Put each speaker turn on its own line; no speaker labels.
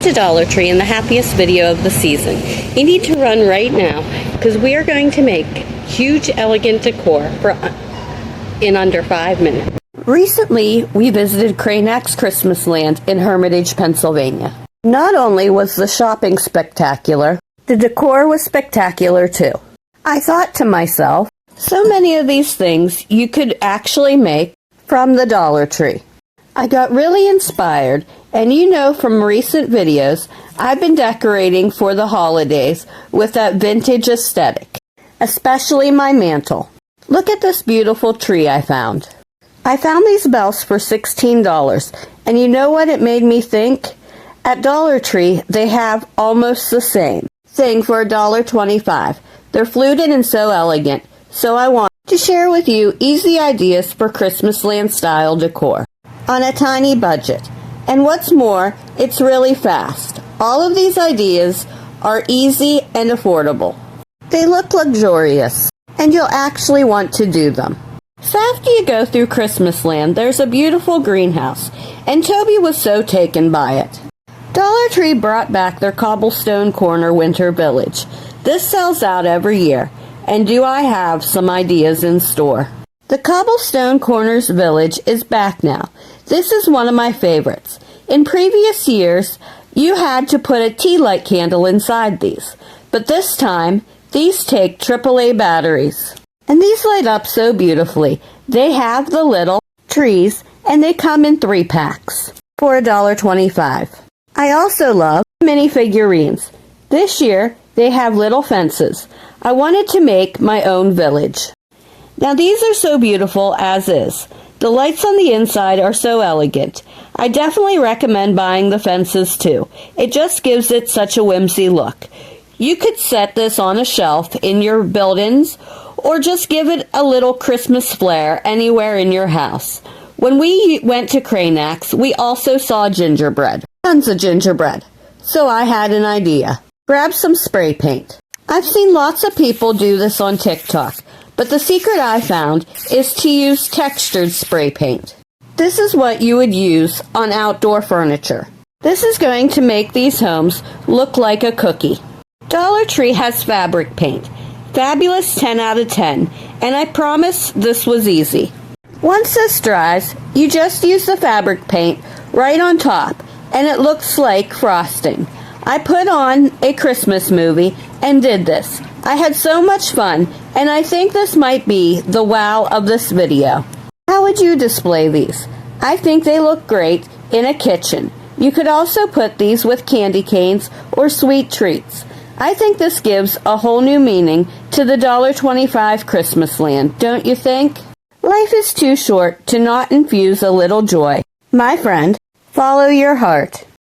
To Dollar Tree and the happiest video of the season. You need to run right now because we are going to make huge elegant decor in under 5 minutes. Recently, we visited Cranex Christmas Land in Hermitage, Pennsylvania. Not only was the shopping spectacular, the decor was spectacular too. I thought to myself, so many of these things you could actually make from the Dollar Tree. I got really inspired, and you know from recent videos, I've been decorating for the holidays with that vintage aesthetic, especially my mantle. Look at this beautiful tree I found. I found these bells for $16, and you know what it made me think? At Dollar Tree, they have almost the same thing for $1.25. They're fluted and so elegant, so I want to share with you easy ideas for Christmas land style decor on a tiny budget. And what's more, it's really fast. All of these ideas are easy and affordable. They look luxurious, and you'll actually want to do them. So after you go through Christmas land, there's a beautiful greenhouse, and Toby was so taken by it. Dollar Tree brought back their Cobblestone Corner Winter Village. This sells out every year, and do I have some ideas in store. The Cobblestone Corners Village is back now. This is one of my favorites. In previous years, you had to put a tea light candle inside these, but this time, these take AAA batteries. And these light up so beautifully. They have the little trees, and they come in 3 packs for $1.25. I also love mini figurines. This year, they have little fences. I wanted to make my own village. Now these are so beautiful as is. The lights on the inside are so elegant. I definitely recommend buying the fences too. It just gives it such a whimsy look. You could set this on a shelf in your buildings or just give it a little Christmas flair anywhere in your house. When we went to Cranex, we also saw gingerbread. Tons of gingerbread. So I had an idea. Grab some spray paint. I've seen lots of people do this on TikTok. But the secret I found is to use textured spray paint. This is what you would use on outdoor furniture. This is going to make these homes look like a cookie. Dollar Tree has fabric paint. Fabulous 10 out of 10, and I promise this was easy. Once this dries, you just use the fabric paint right on top, and it looks like frosting. I put on a Christmas movie and did this. I had so much fun, and I think this might be the wow of this video. How would you display these? I think they look great in a kitchen. You could also put these with candy canes or sweet treats. I think this gives a whole new meaning to the $1.25 Christmas land, don't you think? Life is too short to not infuse a little joy. My friend, follow your heart.